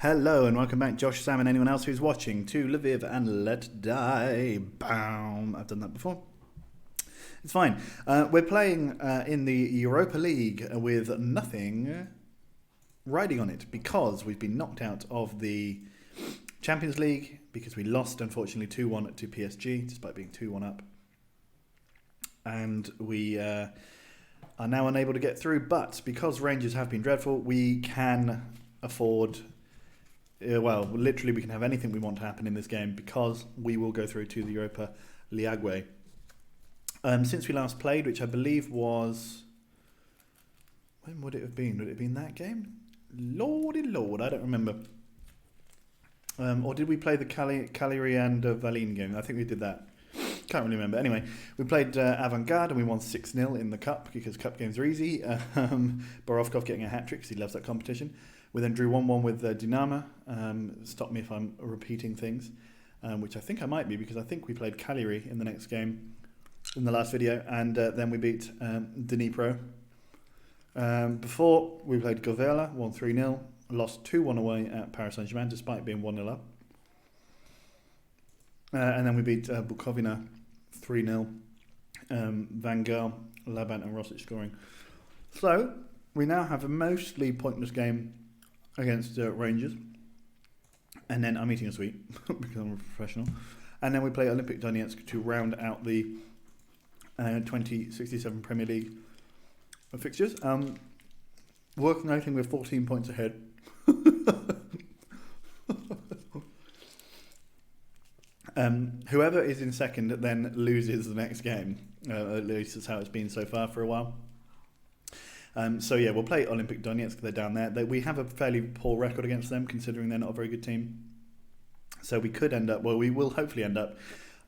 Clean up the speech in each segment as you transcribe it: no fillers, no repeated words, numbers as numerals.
Hello and welcome back, Josh, Sam, and anyone else who's watching to Lviv and Let Die. Bam! I've done that before. It's fine. We're playing in the Europa League with nothing riding on it because we've been knocked out of the Champions League because we lost, unfortunately, 2-1 to PSG, despite being 2-1 up. And we are now unable to get through, but because Rangers have been dreadful, we can afford... well, literally we can have anything we want to happen in this game because we will go through to the Europa League. Since we last played, which I believe was... when would it have been? Would it have been that game? Lordy Lord, I don't remember. Or did we play the Cagliari and Valin game? I think we did that. Can't really remember. Anyway, we played Avant-Garde and we won 6-0 in the Cup because Cup games are easy. Borovkov getting a hat-trick because he loves that competition. We then drew 1-1 with Dinamo. Stop me if I'm repeating things, which I think I might be because I think we played Cagliari in the next game in the last video, and then we beat Dnipro. Before, we played Govela, won 3-0, lost 2-1 away at Paris Saint-Germain despite being 1-0 up. And then we beat Bukovina 3-0, Van Gaal, Laban and Rosic scoring. So, we now have a mostly pointless game against Rangers, and then I'm eating a sweet because I'm a professional, and then we play Olympic Donetsk to round out the 2067 Premier League fixtures. Working, I think we're 14 points ahead. Whoever is in second then loses the next game. At least that's how it's been so far for a while. So yeah, we'll play Olympic Donetsk. They're down there. We have a fairly poor record against them, considering they're not a very good team. So we could end up, well, we will hopefully end up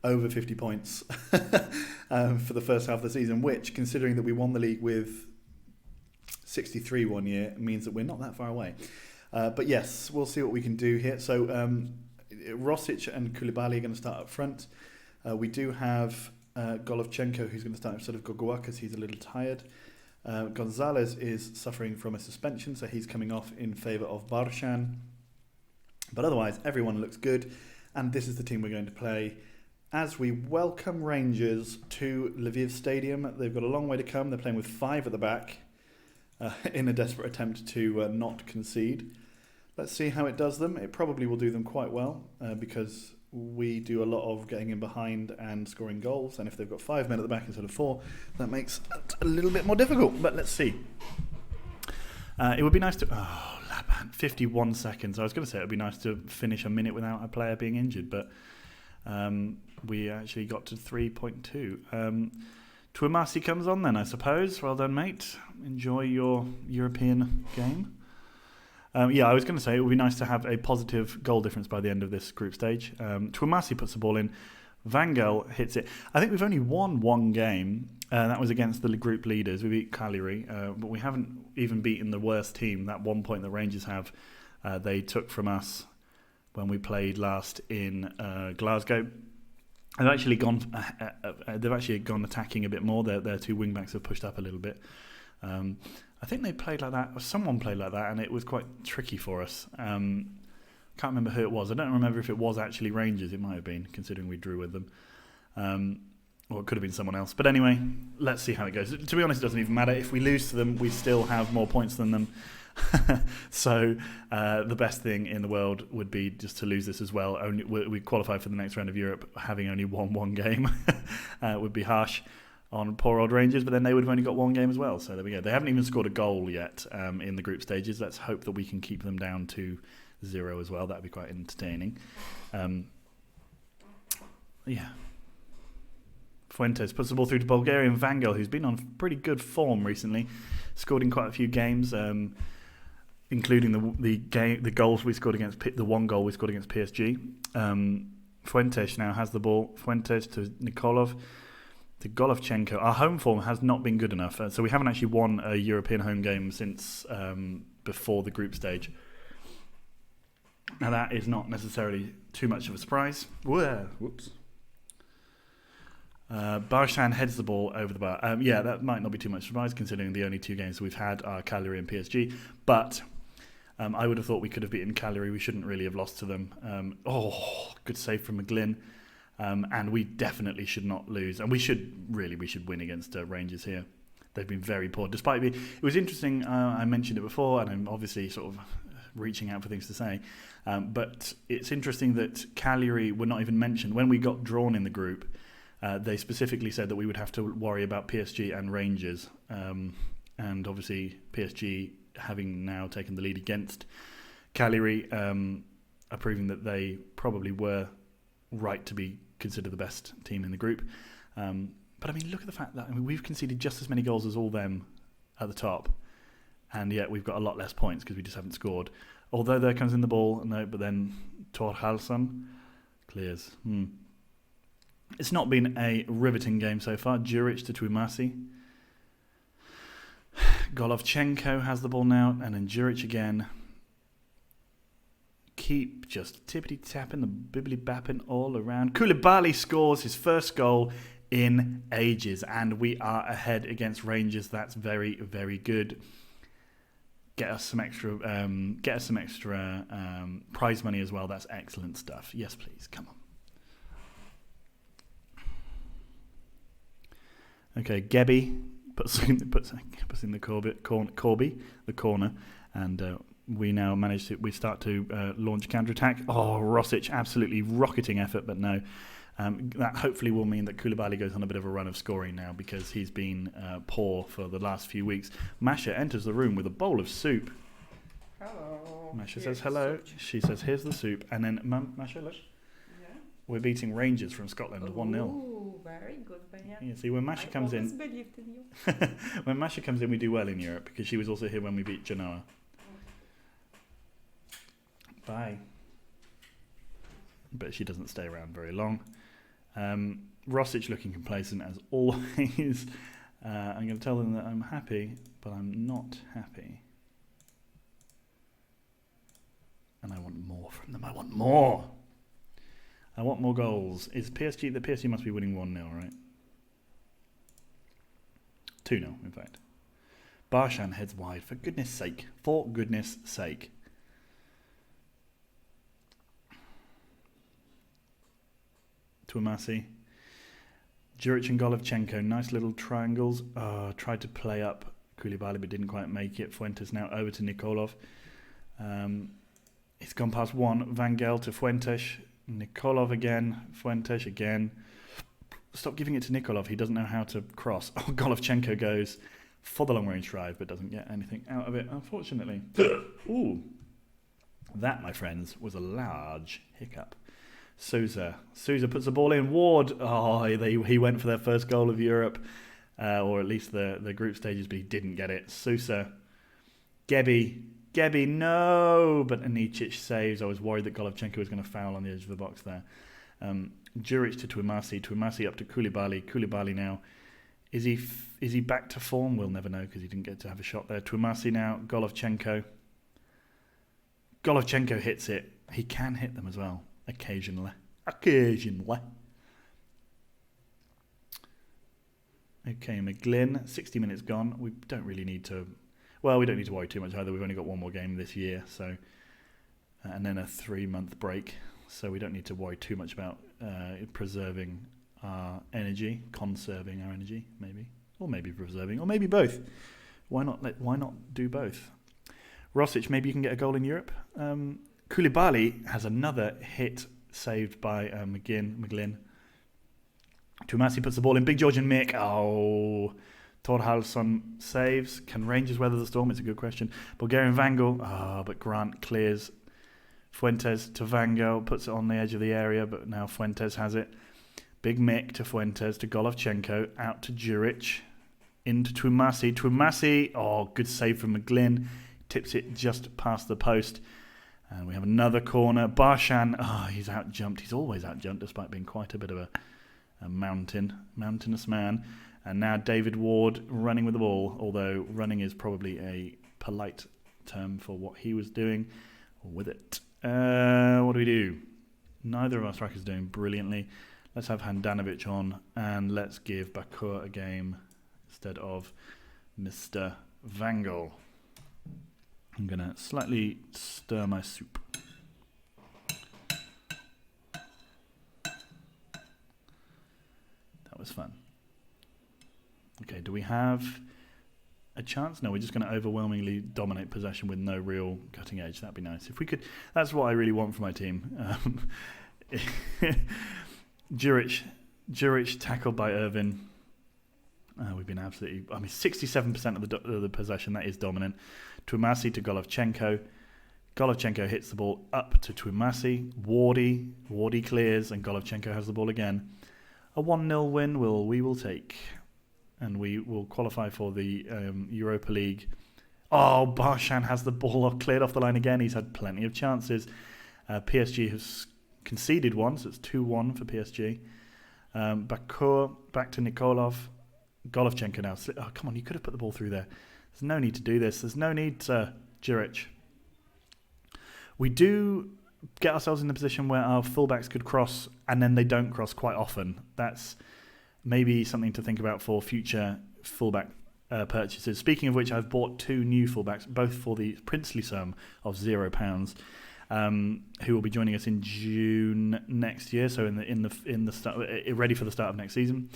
over 50 points for the first half of the season, which, considering that we won the league with 63 one year, means that we're not that far away. But yes, we'll see what we can do here. So Rosic and Koulibaly are going to start up front. We do have Golovchenko, who's going to start instead of Gogua because he's a little tired. Gonzalez is suffering from a suspension, so he's coming off in favour of Barshan. But otherwise, everyone looks good, and this is the team we're going to play as we welcome Rangers to Lviv Stadium. They've got a long way to come. They're playing with 5 at the back in a desperate attempt to not concede. Let's see how it does them. It probably will do them quite well because we do a lot of getting in behind and scoring goals, and if they've got 5 men at the back instead of 4, that makes it a little bit more difficult, but let's see. It would be nice to... oh, Laban, 51 seconds. I was going to say it would be nice to finish a minute without a player being injured, but we actually got to 3.2. Twumasi comes on then, I suppose. Well done, mate. Enjoy your European game. Yeah, I was going to say it would be nice to have a positive goal difference by the end of this group stage. Twumasi puts the ball in. Van Gaal hits it. I think we've only won one game. That was against the group leaders. We beat Cagliari, but we haven't even beaten the worst team. That 1 point the Rangers have, they took from us when we played last in Glasgow. They've actually gone attacking a bit more. Their 2 wing backs have pushed up a little bit. I think they played like that, or someone played like that, and it was quite tricky for us. Can't remember who it was. I don't remember if it was actually Rangers. It might have been, considering we drew with them. Or it could have been someone else. But anyway, let's see how it goes. To be honest, it doesn't even matter. If we lose to them, we still have more points than them. So the best thing in the world would be just to lose this as well. We qualify for the next round of Europe, having only won one game. Would be harsh on poor old Rangers, but then they would have only got one game as well. So there we go. They haven't even scored a goal yet in the group stages. Let's hope that we can keep them down to 0 as well. That would be quite entertaining. Yeah. Fuentes puts the ball through to Bulgarian Van Gaal, who's been on pretty good form recently. Scored in quite a few games, including the goals we scored against the one goal we scored against PSG. Fuentes now has the ball. Fuentes to Nikolov. To Golovchenko. Our home form has not been good enough, so we haven't actually won a European home game since before the group stage. Now that is not necessarily too much of a surprise. Whoops. Barshan heads the ball over the bar. Yeah, that might not be too much surprise considering the only 2 games we've had are Cagliari and PSG. But I would have thought we could have beaten Cagliari. We shouldn't really have lost to them. Good save from McGlynn. And we definitely should not lose. And we should win against Rangers here. They've been very poor. Despite it was interesting, I mentioned it before, and I'm obviously sort of reaching out for things to say. But it's interesting that Cagliari were not even mentioned. When we got drawn in the group, they specifically said that we would have to worry about PSG and Rangers. And obviously PSG, having now taken the lead against Cagliari, are proving that they probably were right to be considered the best team in the group. But I mean, look at the fact that we've conceded just as many goals as all them at the top, and yet we've got a lot less points because we just haven't scored. Although there comes in the ball, no, but then Thorhalsson clears. It's not been a riveting game so far. Juric to Tuimasi. Golovchenko has the ball now, and then Juric again. Keep just tippity-tapping, the bibbly-bapping all around. Koulibaly scores his first goal in ages, and we are ahead against Rangers. That's very, very good. Get us some extra prize money as well. That's excellent stuff. Yes, please. Come on. Okay, Gebby puts in the corner, and we now start to launch counter-attack. Rosic, absolutely rocketing effort, but no. That hopefully will mean that Koulibaly goes on a bit of a run of scoring now because he's been poor for the last few weeks. Masha enters the room with a bowl of soup. Hello. Masha says hello. She says, here's the soup. And then, Masha, look. Yeah. We're beating Rangers from Scotland 1-0. Oh, very good. Yeah, see, when Masha comes in... believed in you. When Masha comes in, we do well in Europe because she was also here when we beat Genoa. Bye. But she doesn't stay around very long. Rosic looking complacent as always. I'm going to tell them that I'm happy, but I'm not happy. And I want more from them. I want more. I want more goals. The PSG must be winning 1-0, right? 2-0, in fact. Barshan heads wide. For goodness sake. For goodness sake. Tuimasi. Juric and Golovchenko, nice little triangles. Tried to play up Koulibaly but didn't quite make it. Fuentes now over to Nikolov. It's gone past one. Van Gaal to Fuentes. Nikolov again. Fuentes again. Stop giving it to Nikolov. He doesn't know how to cross. Golovchenko goes for the long-range drive but doesn't get anything out of it, unfortunately. Ooh. That, my friends, was a large hiccup. Sousa puts the ball in. Ward, he went for their first goal of Europe, or at least the group stages, but he didn't get it. Sousa, Gebby, no! But Anicic saves. I was worried that Golovchenko was going to foul on the edge of the box there. Juric to Tuimasi up to Koulibaly now. Is he back to form? We'll never know because he didn't get to have a shot there. Tuimasi now, Golovchenko hits it. He can hit them as well. Occasionally. Okay, McGlynn, 60 minutes gone. We don't need to worry too much either. We've only got one more game this year, so and then a 3-month break, so we don't need to worry too much about preserving our energy, conserving our energy, maybe, or maybe preserving, or maybe both. Why not do both? Rosic, maybe you can get a goal in Europe. Koulibaly has another hit saved by McGlynn. Tuimasi puts the ball in. Big George and Mick. Thorhalsson saves. Can Rangers weather the storm? It's a good question. Bulgarian Vangel. But Grant clears. Fuentes to Vangel. Puts it on the edge of the area, but now Fuentes has it. Big Mick to Fuentes to Golovchenko. Out to Juric. Into Tuimasi. Good save from McGlynn. Tips it just past the post. And we have another corner. Barshan, he's out-jumped. He's always out-jumped, despite being quite a bit of a mountainous man. And now David Ward running with the ball, although running is probably a polite term for what he was doing with it. What do we do? Neither of our strikers are doing brilliantly. Let's have Handanovic on, and let's give Bakur a game instead of Mr. Vangel. I'm going to slightly stir my soup. That was fun. Okay, do we have a chance? No, we're just going to overwhelmingly dominate possession with no real cutting edge. That'd be nice. If we could, that's what I really want for my team. Juric tackled by Irvin. We've been absolutely, 67% of the possession, that is dominant. Twumasi to Golovchenko. Golovchenko hits the ball up to Twumasi. Wardy clears, and Golovchenko has the ball again. A 1-0 win we will take. And we will qualify for the Europa League. Oh, Barshan has the ball cleared off the line again. He's had plenty of chances. PSG has conceded one, so it's 2-1 for PSG. Bakur back to Nikolov. Golovchenko now. Oh, come on, you could have put the ball through there. There's no need to do this. There's no need, Juric. We do get ourselves in the position where our fullbacks could cross, and then they don't cross quite often. That's maybe something to think about for future fullback purchases. Speaking of which, I've bought 2 new fullbacks, both for the princely sum of £0, who will be joining us in June next year. So in the start, ready for the start of next season.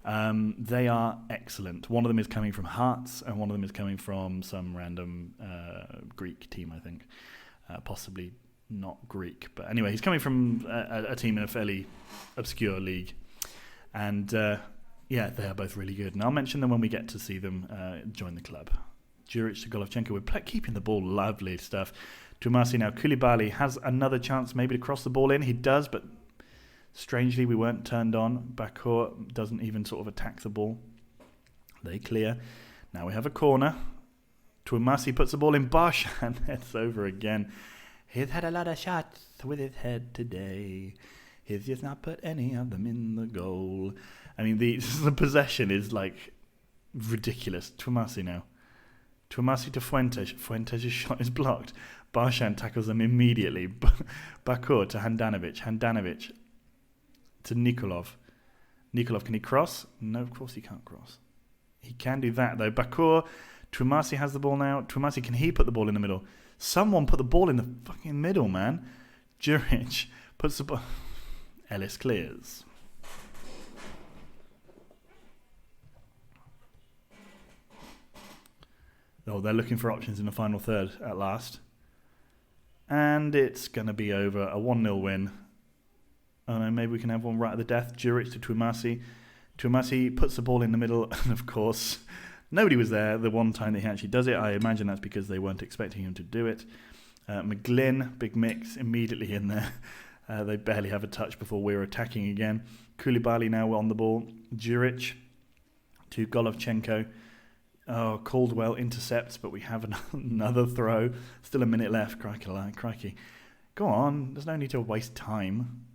They are excellent. One of them is coming from Hearts, and one of them is coming from some random Greek team, I think. Possibly not Greek, but anyway, he's coming from a team in a fairly obscure league. And yeah, they are both really good. And I'll mention them when we get to see them join the club. Juric to Golovchenko, we're keeping the ball, lovely stuff. Twumasi now. Koulibaly has another chance maybe to cross the ball in. He does, but strangely we weren't turned on. Bakur doesn't even sort of attack the ball. They clear. Now we have a corner. Twumasi puts the ball in. Barshan heads over again. He's had a lot of shots with his head today. He's just not put any of them in the goal. I mean, the possession is like ridiculous. Twumasi now. Twumasi to Fuentes. Fuentes' shot is blocked. Barshan tackles them immediately. Bakur to Handanovic. Handanovic to Nikolov. Nikolov, can he cross? No, of course he can't cross. He can do that, though. Bakur, Twumasi has the ball now. Twumasi, can he put the ball in the middle? Someone put the ball in the fucking middle, man. Juric puts the ball... Ellis clears. Oh, they're looking for options in the final third at last. And it's going to be over. A 1-0 win. Oh no, maybe we can have one right at the death. Juric to Twumasi. Twumasi puts the ball in the middle, and of course, nobody was there the one time that he actually does it. I imagine that's because they weren't expecting him to do it. McGlynn, big mix, immediately in there. They barely have a touch before we're attacking again. Koulibaly now on the ball. Juric to Golovchenko. Oh, Caldwell intercepts, but we have another throw. Still a minute left. Crikey. Go on. There's no need to waste time.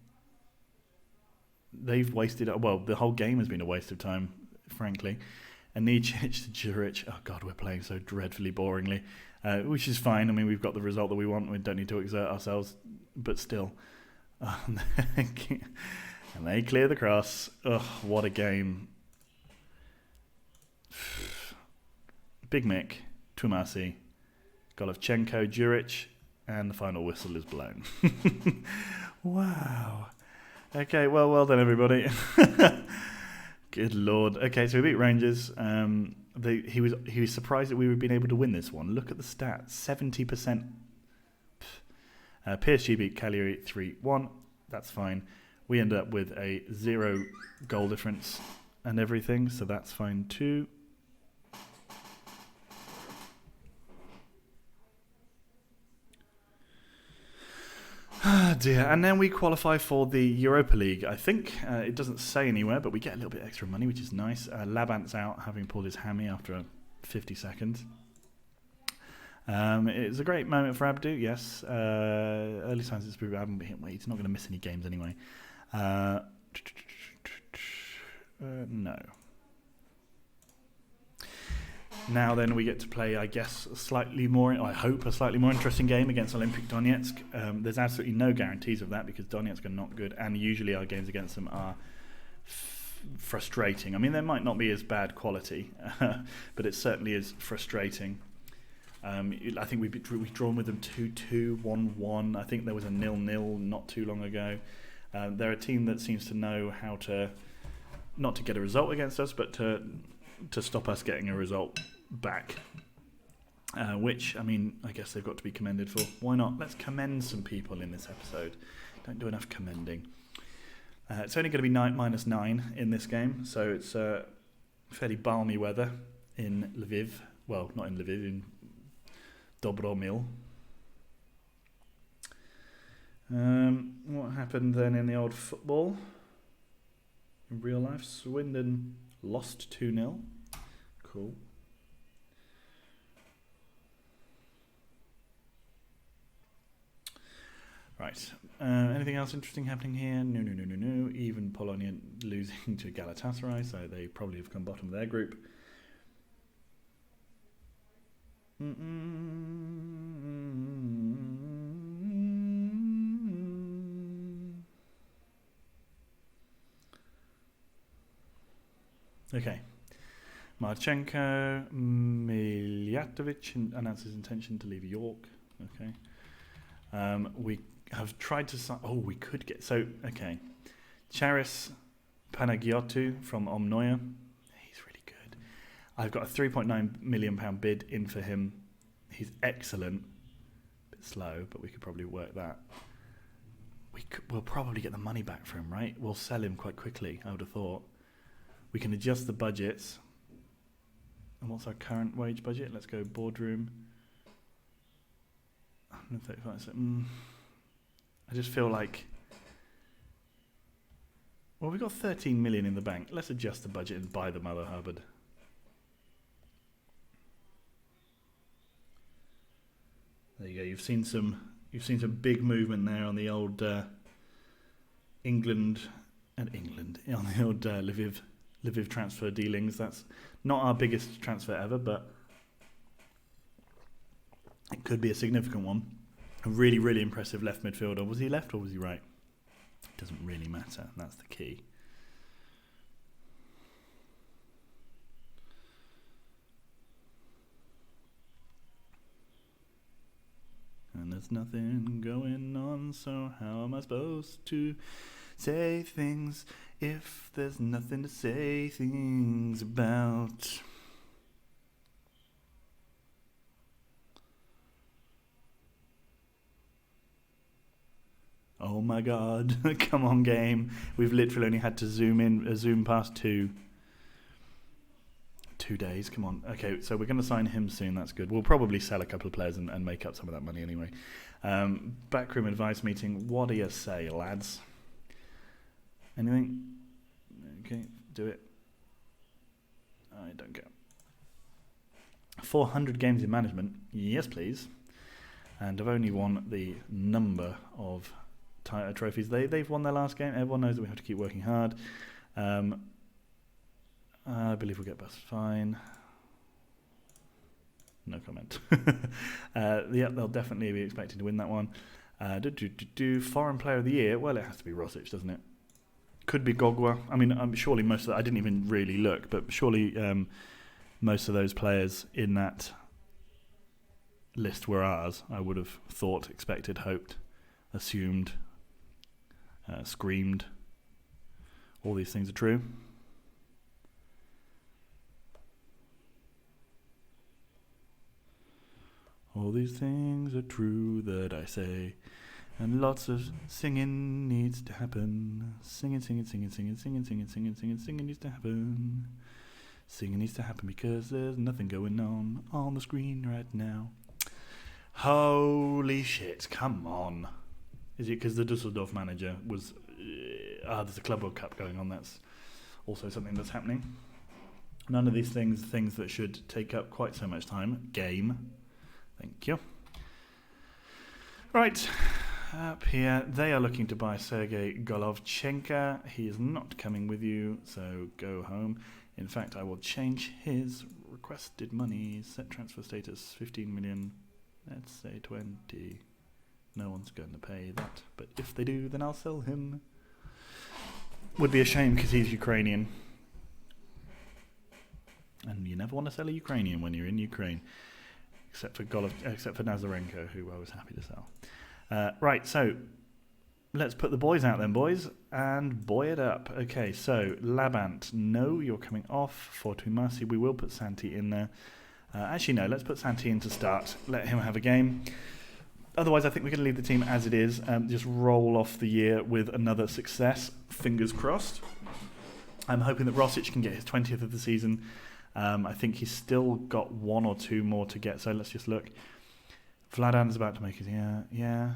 They've wasted... Well, the whole game has been a waste of time, frankly. Anicic to Juric. Oh, God, we're playing so dreadfully boringly, which is fine. I mean, we've got the result that we want. We don't need to exert ourselves, but still... and they clear the cross. Ugh, what a game. Big Mick, Twumasi, Golovchenko, Juric, and the final whistle is blown. Wow. Okay, well done, everybody. Good Lord. Okay, so we beat Rangers. He was surprised that we would been able to win this one. Look at the stats. 70%. PSG beat Cagliari 3-1. That's fine. We ended up with a 0 goal difference and everything, so that's fine too. Ah dear. And then we qualify for the Europa League, I think. It doesn't say anywhere, but we get a little bit extra money, which is nice. Labant's out, having pulled his hammy after 50 seconds. It's a great moment for Abdu, yes. Early signs of Abdu haven't been hit. Wait, he's not going to miss any games anyway. No. Now then we get to play, I guess, a slightly more interesting game against Olympic Donetsk. There's absolutely no guarantees of that because Donetsk are not good, and usually our games against them are frustrating. I mean, they might not be as bad quality, but it certainly is frustrating. I think we've drawn with them 2-2, 1-1. I think there was a 0-0 not too long ago. They're a team that seems to know how to, not to get a result against us, but to stop us getting a result back. Which, I mean, I guess they've got to be commended for. Why not? Let's commend some people in this episode. Don't do enough commending. It's only going to be -9 in this game, so it's fairly balmy weather in Lviv. Well, not in Lviv, in Dobromil. What happened then in the old football? In real life, Swindon lost 2-0. Cool. Right. Anything else interesting happening here? No. Even Polonia losing to Galatasaray, so they probably have come bottom of their group. Okay. Marchenko, Miljatovic announced his intention to leave York. Okay. We have tried to sign... Oh, we could get... So, okay. Charis Panagiotou from Omnoia. He's really good. I've got a £3.9 million bid in for him. He's excellent. A bit slow, but we could probably work that. We'll probably get the money back for him, right? We'll sell him quite quickly, I would have thought. We can adjust the budgets. And what's our current wage budget? Let's go boardroom. 135. So, I just feel like... Well, we've got 13 million in the bank. Let's adjust the budget and buy the Mother Hubbard. There you go. You've seen some big movement there on the old England on the old Lviv transfer dealings. That's not our biggest transfer ever, but it could be a significant one. A really, really impressive left midfielder. Was he left or was he right? It doesn't really matter. That's the key. And there's nothing going on, so how am I supposed to say things if there's nothing to say things about? Oh my god, come on game. We've literally only had to zoom past two days, come on. Okay, so we're going to sign him soon, that's good. We'll probably sell a couple of players and make up some of that money anyway. Backroom advice meeting, what do you say, lads? Anything? Okay, do it. I don't care. 400 games in management, yes please. And I've only won the number of trophies. They've won their last game. Everyone knows that we have to keep working hard. I believe we'll get best fine. No comment. Yeah, they'll definitely be expecting to win that one. Foreign player of the year. Well, it has to be Rosic, doesn't it? Could be Gogwa. I mean, surely most of that. I didn't even really look, but surely most of those players in that list were ours. I would have thought, expected, hoped, assumed, screamed. All these things are true. All these things are true that I say, and lots of singing needs to happen. Singing needs to happen. Singing needs to happen because there's nothing going on the screen right now. Holy shit, come on. Is it because the Dusseldorf manager was... there's a Club World Cup going on, that's also something that's happening. None of these things that should take up quite so much time. Game. Thank you. Right, up here, they are looking to buy Sergei Golovchenko. He is not coming with you, so go home. In fact, I will change his requested money. Set transfer status, 15 million. Let's say 20. No one's going to pay that, but if they do, then I'll sell him. Would be a shame because he's Ukrainian. And you never want to sell a Ukrainian when you're in Ukraine. except for Nazarenko, who I was happy to sell. Right, so let's put the boys out then, boys, and boy it up. Okay, so Labant, no, you're coming off. For Tumasi, we will put Santi in there. Actually, no, let's put Santi in to start. Let him have a game. Otherwise, I think we're going to leave the team as it is. Just roll off the year with another success. Fingers crossed. I'm hoping that Rosic can get his 20th of the season. I think he's still got 1 or 2 more to get, so let's just look. Vladan's about to make his... Yeah.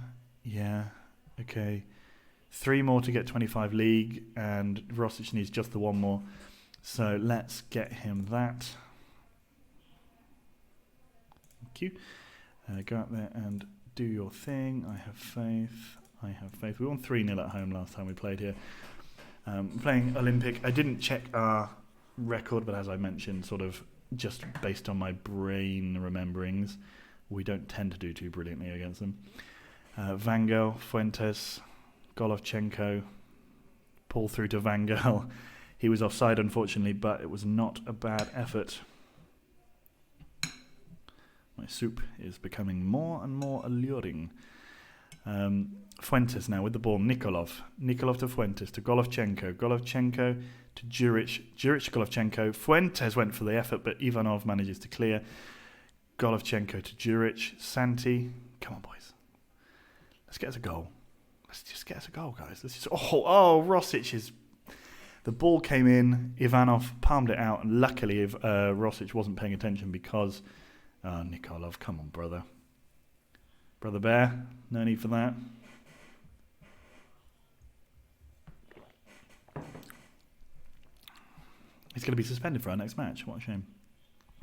Okay. 3 more to get 25 league, and Rosic needs just the 1 more. So let's get him that. Thank you. Go out there and do your thing. I have faith. We won 3-0 at home last time we played here. Playing Olympic. I didn't check our record, but as I mentioned, sort of just based on my brain rememberings, we don't tend to do too brilliantly against them. Vangel, Fuentes, Golovchenko, pull through to Vangel. He was offside, unfortunately, but it was not a bad effort. My soup is becoming more and more alluring. Fuentes now with the ball. Nikolov to Fuentes to Golovchenko. Golovchenko to Juric. Juric to Golovchenko. Fuentes went for the effort, but Ivanov manages to clear. Golovchenko to Juric. Santi. Come on, boys. Let's get us a goal. Let's just get us a goal, guys. Rosic is... The ball came in. Ivanov palmed it out, and luckily Rosic wasn't paying attention because... Nikolov, come on, brother. Brother Bear, no need for that. He's going to be suspended for our next match. What a shame.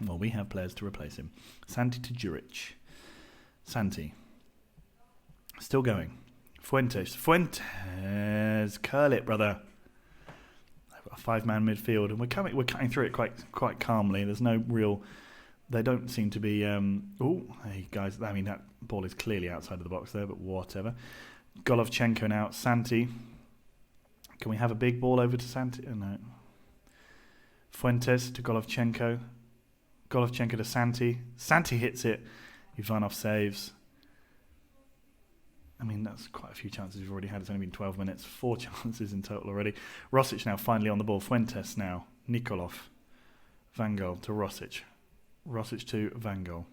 Well, we have players to replace him. Santi to Juric. Santi. Still going. Fuentes. Curl it, brother. I've got a 5-man midfield, and we're cutting through it quite calmly. There's no real... They don't seem to be... hey, guys, I mean, that ball is clearly outside of the box there, but whatever. Golovchenko now. Santi. Can we have a big ball over to Santi? No. Fuentes to Golovchenko. Golovchenko to Santi. Santi hits it. Ivanov saves. I mean, that's quite a few chances we've already had. It's only been 12 minutes. 4 chances in total already. Rosic now finally on the ball. Fuentes now. Nikolov. Vangel to Rosic. Rosic to Vangel.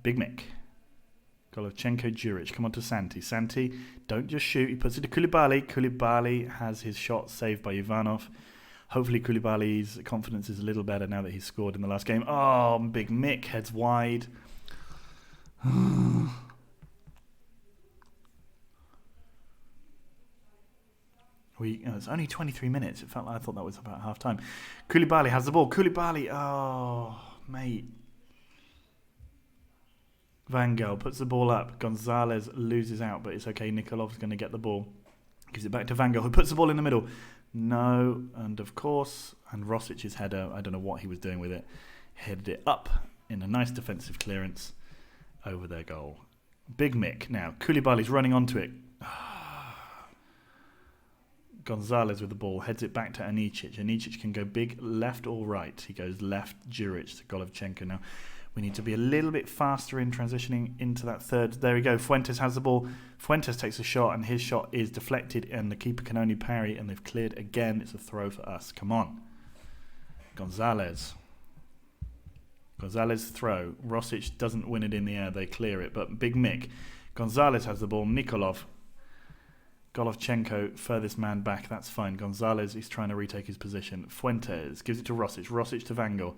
Big Mick. Golovchenko, Juric. Come on to Santi. Santi, don't just shoot. He puts it to Koulibaly. Koulibaly has his shot saved by Ivanov. Hopefully Koulibaly's confidence is a little better now that he's scored in the last game. Oh, Big Mick heads wide. It's only 23 minutes. It felt like I thought that was about half time. Koulibaly has the ball. Koulibaly. Oh, mate. Vangel puts the ball up. Gonzalez loses out, but it's okay. Nikolov's going to get the ball. Gives it back to Vangel, who puts the ball in the middle. No, and of course, and Rosic's header, I don't know what he was doing with it, headed it up in a nice defensive clearance over their goal. Big Mick now. Koulibaly's running onto it. Gonzalez with the ball, heads it back to Anicic. Anicic can go big left or right. He goes left, Juric to Golovchenko. Now, we need to be a little bit faster in transitioning into that third. There we go. Fuentes has the ball. Fuentes takes a shot, and his shot is deflected, and the keeper can only parry, and they've cleared again. It's a throw for us. Come on. Gonzalez throw. Rosic doesn't win it in the air. They clear it, but Big Mick. Gonzalez has the ball. Nikolov. Golovchenko, furthest man back, that's fine. Gonzalez is trying to retake his position. Fuentes gives it to Rosic. Rosic to Vangel.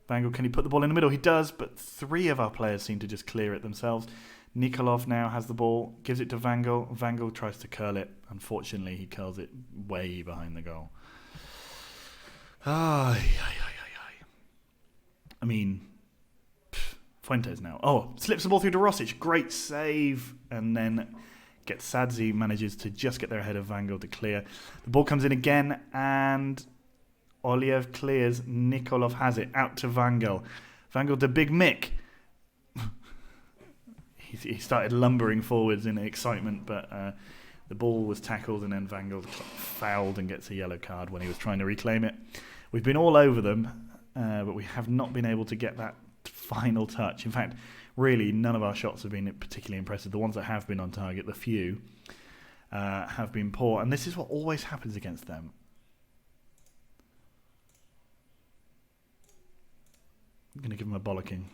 Vangel, can he put the ball in the middle? He does, but 3 of our players seem to just clear it themselves. Nikolov now has the ball, gives it to Vangel. Vangel tries to curl it. Unfortunately, he curls it way behind the goal. I mean, Fuentes now. Oh, slips the ball through to Rosic. Great save. And then... Sadzi manages to just get there ahead of Vangel to clear. The ball comes in again, and Oliev clears. Nikolov has it out to Vangel. Vangel to Big Mick. He started lumbering forwards in excitement, but the ball was tackled, and then Vangel fouled and gets a yellow card when he was trying to reclaim it. We've been all over them, but we have not been able to get that final touch. In fact, really, none of our shots have been particularly impressive. The ones that have been on target, the few, have been poor. And this is what always happens against them. I'm going to give him a bollocking.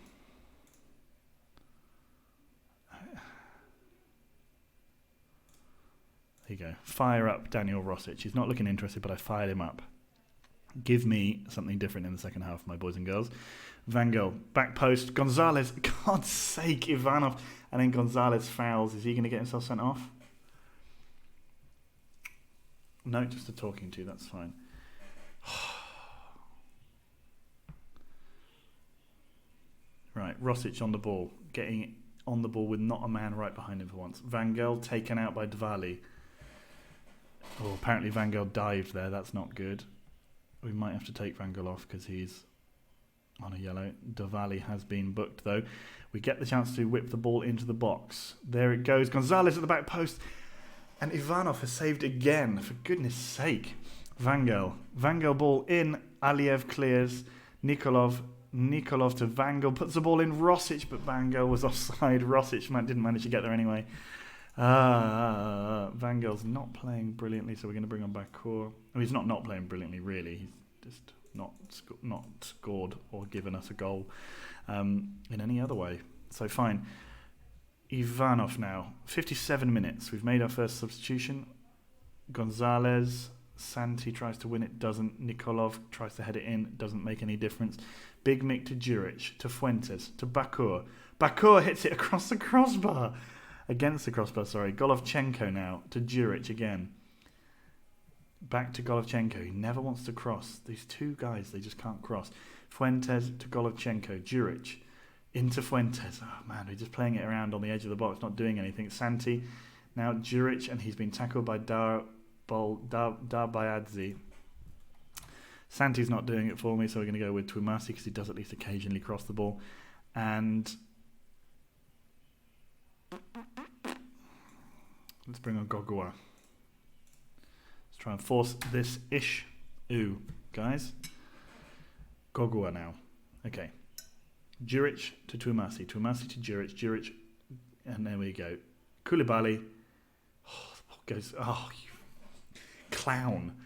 There you go. Fire up Daniel Rosic. He's not looking interested, but I fired him up. Give me something different in the second half, my boys and girls. Van Gogh, back post. Gonzalez, God's sake, Ivanov. And then Gonzalez fouls. Is he going to get himself sent off? No, just a talking to. That's fine. Right, Rosic on the ball. Getting on the ball with not a man right behind him for once. Van Gogh taken out by Dvali. Oh, apparently Van Gogh dived there. That's not good. We might have to take Van Gogh off because he's on a yellow. Dvali has been booked though. We get the chance to whip the ball into the box. There it goes. Gonzalez at the back post. And Ivanov has saved again. For goodness sake. Van Gogh. Van Gogh ball in. Aliev clears. Nikolov to Van Gogh. Puts the ball in. Rosic, but Van Gogh was offside. Rosic didn't manage to get there anyway. Van Gogh's not playing brilliantly, so we're going to bring on Bakur. I mean, he's not playing brilliantly, really. He's just not scored or given us a goal in any other way. So fine. Ivanov now. 57 minutes. We've made our first substitution. Gonzalez. Santi tries to win it, doesn't. Nikolov tries to head it in, doesn't make any difference. Big Mick to Juric, to Fuentes, to Bakur. Bakur hits it across the crossbar. Against the crossbar, sorry. Golovchenko now to Juric again. Back to Golovchenko. He never wants to cross. These two guys, they just can't cross. Fuentes to Golovchenko. Juric into Fuentes. Oh man, we're just playing it around on the edge of the box, not doing anything. Santi now Juric, and he's been tackled by Darbayadze. Santi's not doing it for me, so we're going to go with Twumasi because he does at least occasionally cross the ball. And let's bring on Gogua. Let's try and force this ish. Ooh, guys. Gogua now. Okay. Juric to Twumasi. Twumasi to Juric. Juric. And there we go. Koulibaly. Oh, the ball goes. Oh, you clown.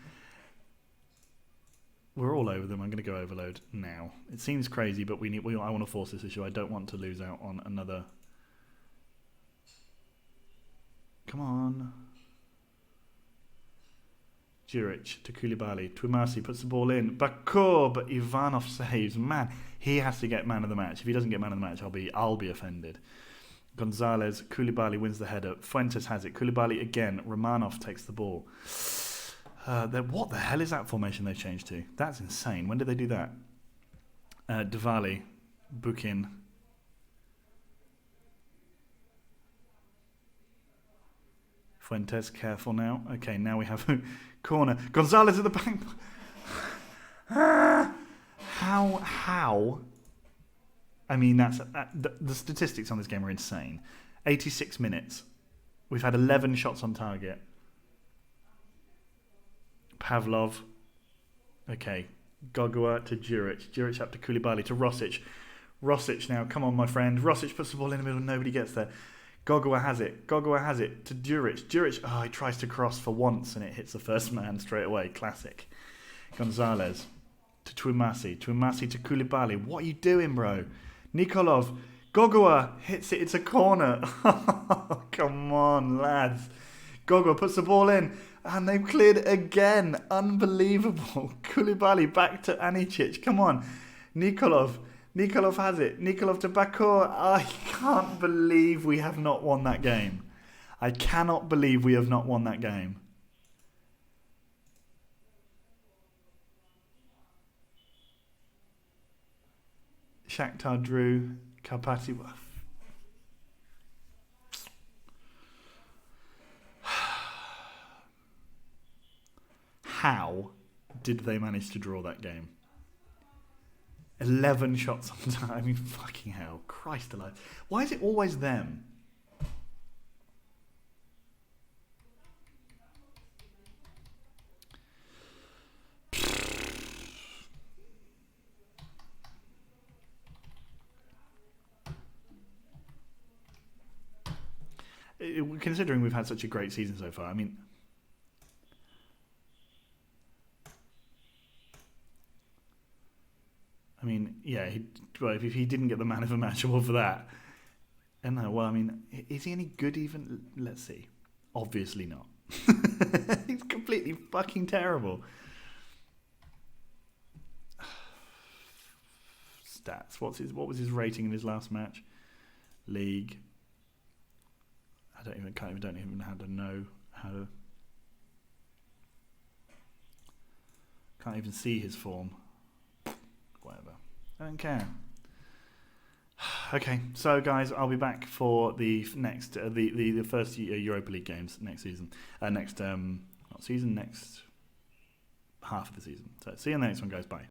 We're all over them. I'm going to go overload now. It seems crazy, but I want to force this issue. I don't want to lose out on another. Come on. Juric to Koulibaly. Twumasi puts the ball in. Bakur, but Ivanov saves. Man, he has to get man of the match. If he doesn't get man of the match, I'll be offended. Gonzalez, Koulibaly wins the header. Fuentes has it. Koulibaly again. Romanov takes the ball. What the hell is that formation they've changed to? That's insane. When did they do that? Dvali, Bukin. Fuentes, careful now. Okay, now we have corner. Gonzalez at the back. How? I mean, the statistics on this game are insane. 86 minutes. We've had 11 shots on target. Pavlov. Okay. Gogua to Juric. Juric up to Koulibaly to Rosic. Rosic now. Come on, my friend. Rosic puts the ball in the middle. Nobody gets there. Gogua has it. Gogua has it to Juric. Juric, he tries to cross for once and it hits the first man straight away. Classic. Gonzalez to Twumasi. Twumasi to Koulibaly. What are you doing, bro? Nikolov. Gogua hits it. It's a corner. Come on, lads. Gogua puts the ball in. And they've cleared it again. Unbelievable. Koulibaly back to Anicic. Come on. Nikolov. Nikolov has it. Nikolov to Bakur. I can't believe we have not won that game. I cannot believe we have not won that game. Shakhtar drew. Karpati. How did they manage to draw that game? 11 shots on time. I mean, fucking hell. Christ alive. Why is it always them? considering we've had such a great season so far, I mean, yeah, if he didn't get the man of the match award for that, and well, I mean, is he any good even? Let's see. Obviously not. He's completely fucking terrible. Stats. What was his rating in his last match? League. I don't even know how to. Can't even see his form. Whatever. I don't care. Okay, so guys, I'll be back for the next the first Europa League games next season. Next half of the season. So see you in the next one, guys. Bye.